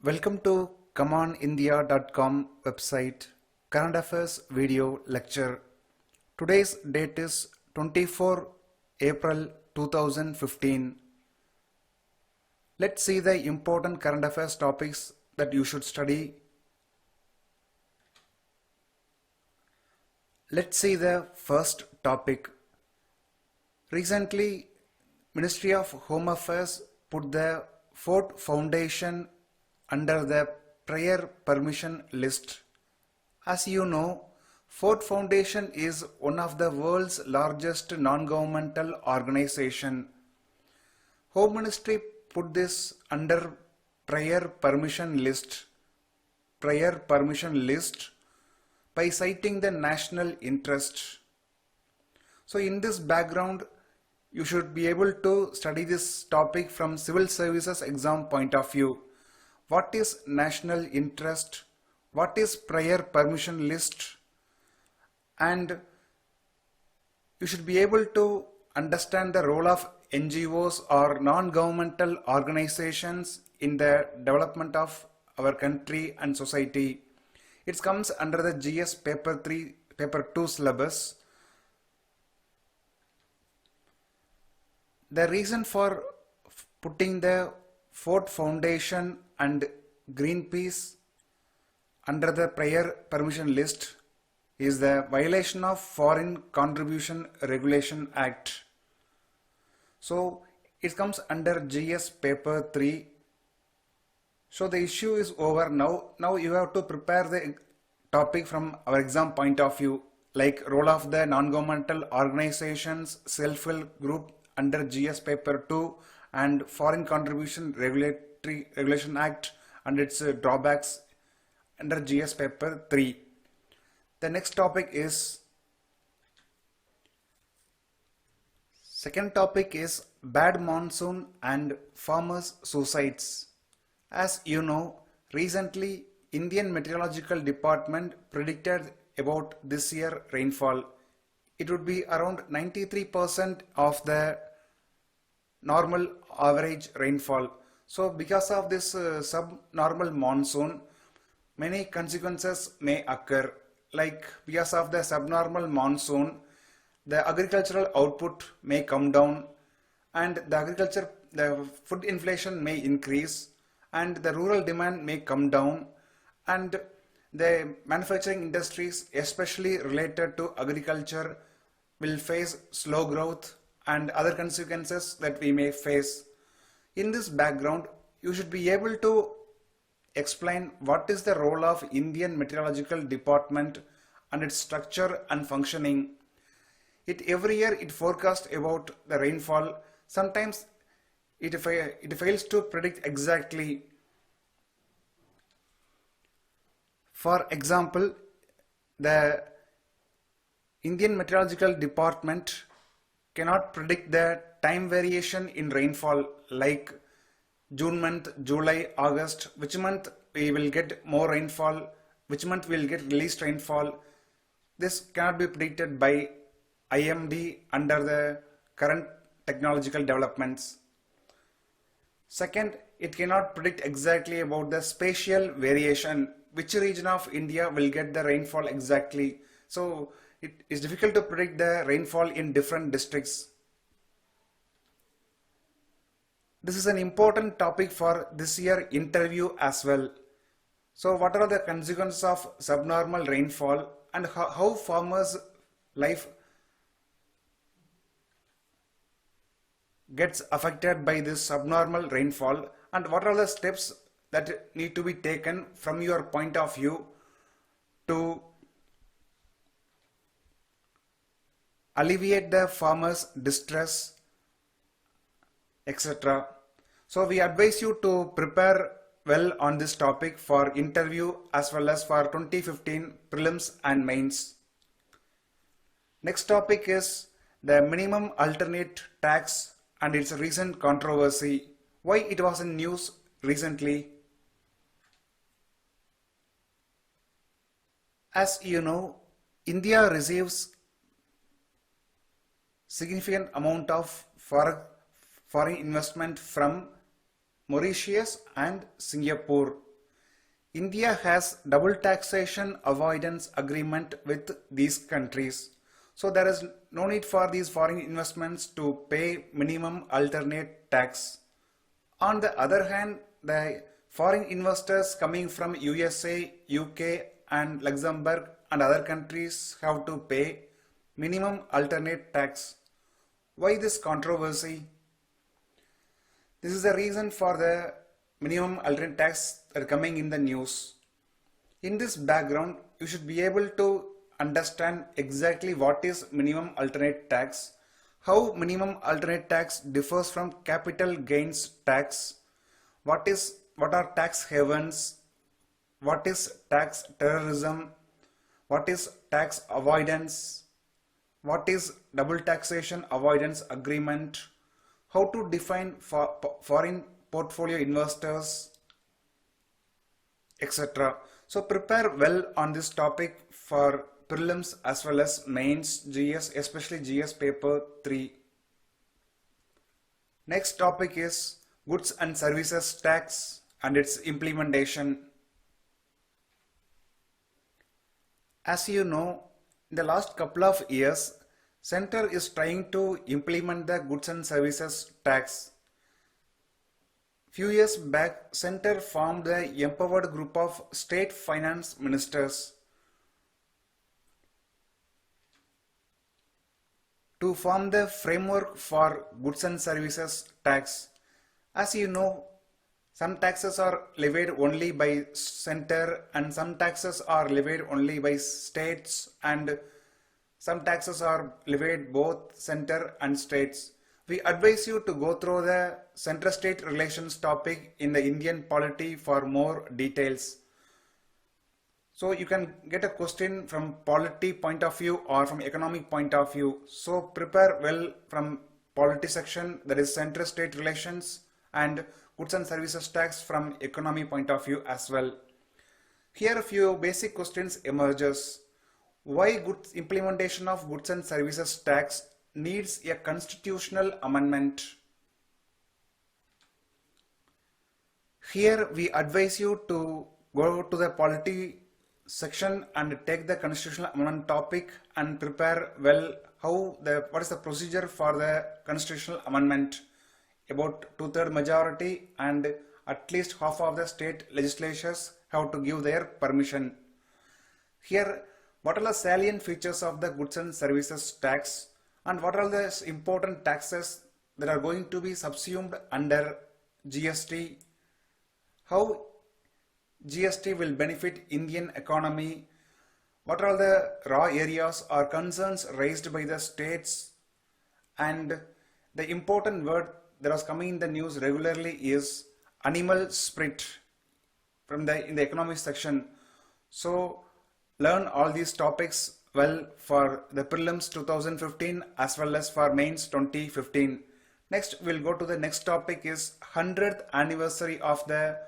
Welcome to ComeOnIndia.com website current affairs video lecture. Today's date is 24 April 2015. Let's see the important current affairs topics that you should study. Let's see the first topic. Recently, Ministry of Home Affairs put the Ford Foundation under the prior permission list. As you know, Ford Foundation is one of the world's largest non-governmental organization. Home Ministry put this under prior permission list by citing the national interest. So in this background, you should be able to study this topic from civil services exam point of view. What is national interest? What is prior permission list? And you should be able to understand the role of NGOs or non-governmental organizations in the development of our country and society. It comes under the GS paper 2 syllabus. The reason for putting the Ford Foundation and Greenpeace under the prior permission list is the violation of Foreign Contribution Regulation Act. So it comes under GS paper 3. So the issue is over now. Now you have to prepare the topic from our exam point of view, like role of the non-governmental organizations, self-help group under GS paper 2 and Foreign Contribution Regulation Act and its drawbacks under GS paper 3. The next topic is second topic is bad monsoon and farmers' suicides. As you know, recently Indian Meteorological Department predicted about this year rainfall. It would be around 93% of the normal average rainfall. So because of this subnormal monsoon, many consequences may occur. Like because of the subnormal monsoon, the agricultural output may come down and the food inflation may increase and the rural demand may come down and the manufacturing industries, especially related to agriculture, will face slow growth and other consequences that we may face. In this background, you should be able to explain what is the role of Indian Meteorological Department and its structure and functioning. Every year it forecasts about the rainfall. Sometimes it fails to predict exactly. For example, the Indian Meteorological Department cannot predict the time variation in rainfall, like June month, July, August, which month we will get more rainfall, which month we will get least rainfall. This cannot be predicted by IMD under the current technological developments. Second, it cannot predict exactly about the spatial variation, which region of India will get the rainfall exactly. So it is difficult to predict the rainfall in different districts. This is an important topic for this year interview as well. So what are the consequences of subnormal rainfall and how farmers' life gets affected by this subnormal rainfall, and what are the steps that need to be taken from your point of view to alleviate the farmers' distress, etc. So we advise you to prepare well on this topic for interview as well as for 2015 prelims and mains. Next topic is the minimum alternate tax and its recent controversy. Why it was in news recently? As you know, India receives significant amount of foreign investment from Mauritius and Singapore. India has double taxation avoidance agreement with these countries. So there is no need for these foreign investments to pay minimum alternate tax. On the other hand, the foreign investors coming from USA, UK and Luxembourg and other countries have to pay minimum alternate tax. Why this controversy? This is the reason for the minimum alternate tax that are coming in the news. In this background, you should be able to understand exactly what is minimum alternate tax, how minimum alternate tax differs from capital gains tax, what are tax havens, what is tax terrorism, what is tax avoidance, what is double taxation avoidance agreement, how to define foreign portfolio investors, etc. So prepare well on this topic for prelims as well as mains GS, especially GS paper 3. Next topic is goods and services tax and its implementation. As you know, in the last couple of years, Center is trying to implement the goods and services tax. Few years back, Center formed the empowered group of state finance ministers to form the framework for goods and services tax. As you know, some taxes are levied only by center and some taxes are levied only by states and some taxes are levied both center and states. We advise you to go through the center-state relations topic in the Indian polity for more details. So you can get a question from polity point of view or from economic point of view. So prepare well from polity section, that is center-state relations, and goods and services tax from economy point of view as well. Here a few basic questions emerges. Why implementation of goods and services tax needs a constitutional amendment? Here we advise you to go to the polity section and take the constitutional amendment topic and prepare well what is the procedure for the constitutional amendment. About 2/3 majority and at least half of the state legislatures have to give their permission. Here, what are the salient features of the goods and services tax and what are the important taxes that are going to be subsumed under GST? How GST will benefit Indian economy? What are the raw areas or concerns raised by the states? And the important word that was coming in the news regularly is animal sprit in the economic section. So learn all these topics well for the prelims 2015 as well as for mains 2015. Next we'll go to the next topic is 100th anniversary of the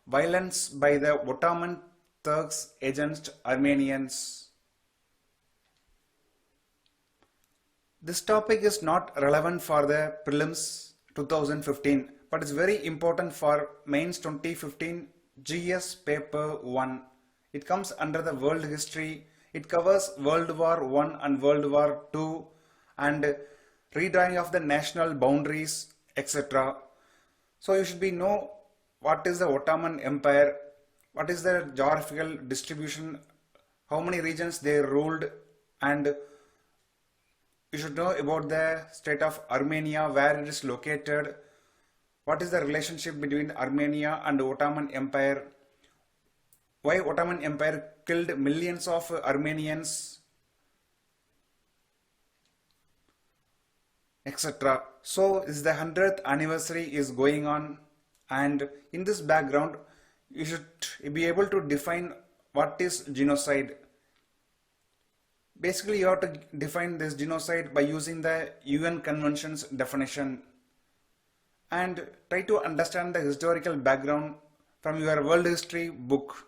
violence by the Ottoman Turks against Armenians. This topic is not relevant for the prelims 2015 but it's very important for mains 2015 GS paper 1. It comes under the world history. It covers World War I and World War II and redrawing of the national boundaries, etc. So you should know what is the Ottoman Empire, what is the geographical distribution, how many regions they ruled, and you should know about the state of Armenia, where it is located, what is the relationship between Armenia and the Ottoman Empire, why Ottoman Empire killed millions of Armenians, etc. So this is the 100th anniversary is going on, and in this background you should be able to define what is genocide. Basically you have to define this genocide by using the UN Convention's definition and try to understand the historical background from your world history book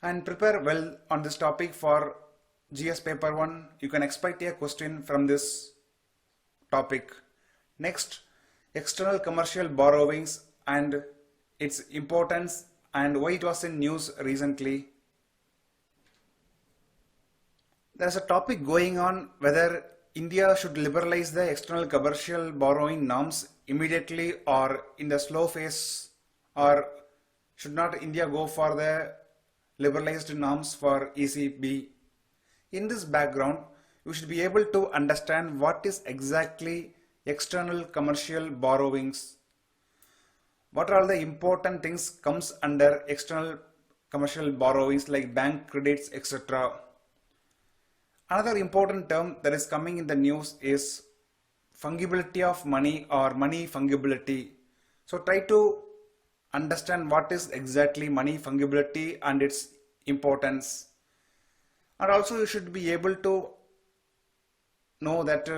and prepare well on this topic for GS paper 1. You can expect a question from this topic. Next, external commercial borrowings and its importance and why it was in news recently. There's a topic going on whether India should liberalize the external commercial borrowing norms immediately or in the slow phase, or should not India go for the liberalized norms for ECB. In this background, you should be able to understand what is exactly external commercial borrowings. What are the important things comes under external commercial borrowings like bank credits, etc. Another important term that is coming in the news is fungibility of money or money fungibility. So try to understand what is exactly money fungibility and its importance. And also you should be able to know that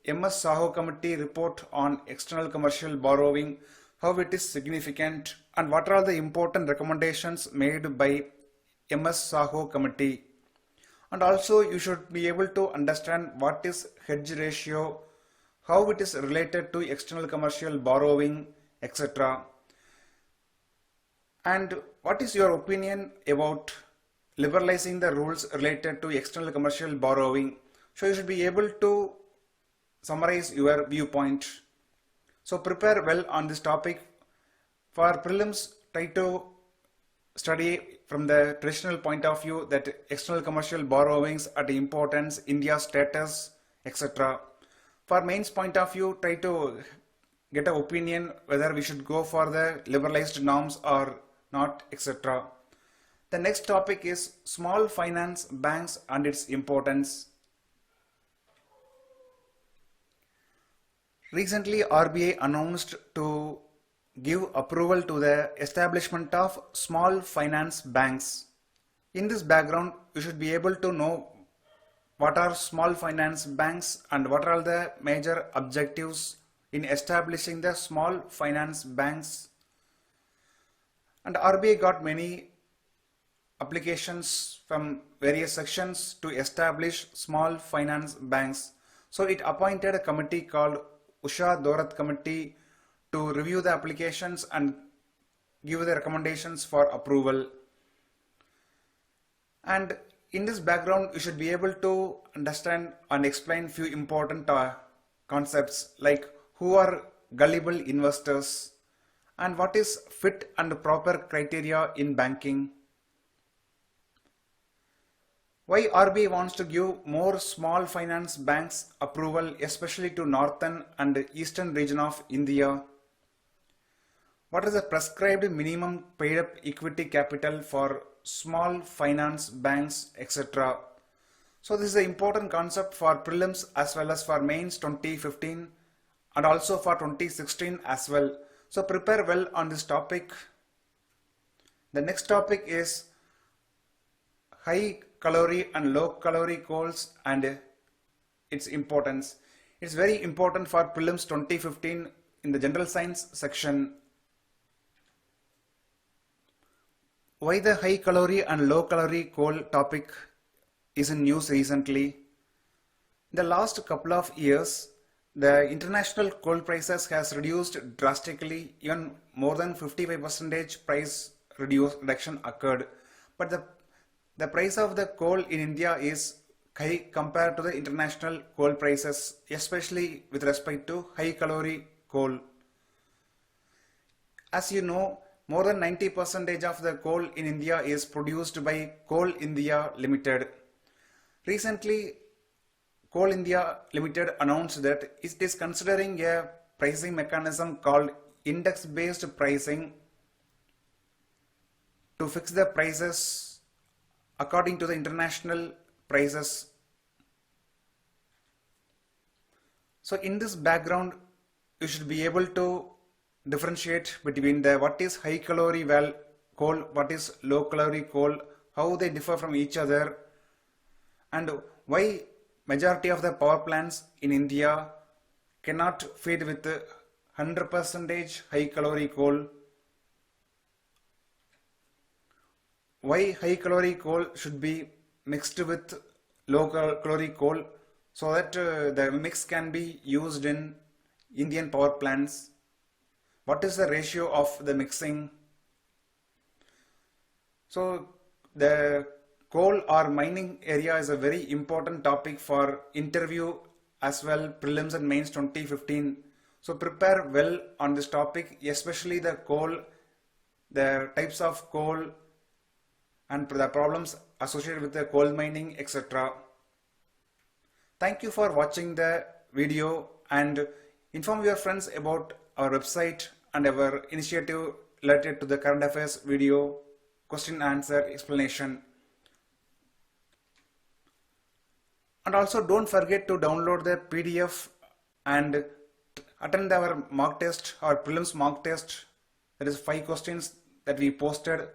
MS Saho committee report on external commercial borrowing, how it is significant and what are the important recommendations made by MS Saho committee. And also you should be able to understand what is hedge ratio, how it is related to external commercial borrowing, etc. And what is your opinion about liberalizing the rules related to external commercial borrowing? So you should be able to summarize your viewpoint. So prepare well on this topic. For prelims, try to study from the traditional point of view that external commercial borrowings are the importance, India's status, etc. For mains point of view, try to get an opinion whether we should go for the liberalized norms or not, etc. The next topic is small finance banks and its importance. Recently, RBI announced to give approval to the establishment of small finance banks. In this background, you should be able to know what are small finance banks and what are the major objectives in establishing the small finance banks. And RBI got many applications from various sections to establish small finance banks. So it appointed a committee called Usha Dorat Committee to review the applications and give the recommendations for approval. And in this background, you should be able to understand and explain few important concepts like who are gullible investors and what is fit and proper criteria in banking. Why RBI wants to give more small finance banks approval, especially to northern and eastern region of India? What is the prescribed minimum paid up equity capital for small finance banks, etc.? So this is an important concept for prelims as well as for mains 2015 and also for 2016 as well. So prepare well on this topic. The next topic is high calorie and low calorie coals and its importance. It's very important for prelims 2015 in the general science section. Why the high calorie and low calorie coal topic is in news recently? In the last couple of years, the international coal prices has reduced drastically, even more than 55% price reduction occurred. But the price of the coal in India is high compared to the international coal prices, especially with respect to high calorie coal. As you know, more than 90% of the coal in India is produced by Coal India Limited. Recently, Coal India Limited announced that it is considering a pricing mechanism called index-based pricing to fix the prices according to the international prices. So in this background, you should be able to differentiate between the what is high calorie coal, what is low calorie coal, how they differ from each other, and why majority of the power plants in India cannot feed with 100% high calorie coal. Why high calorie coal should be mixed with low calorie coal so that the mix can be used in Indian power plants. What is the ratio of the mixing? So the coal or mining area is a very important topic for interview as well, prelims and mains 2015. So prepare well on this topic, especially the coal, the types of coal and the problems associated with the coal mining, etc. Thank you for watching the video and inform your friends about our website and our initiative related to the current affairs video, question answer explanation. And also don't forget to download the PDF and attend our mock test or prelims mock test. There is 5 questions that we posted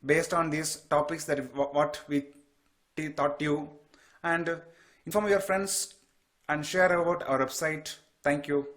based on these topics that what we taught you, and inform your friends and share about our website. Thank you.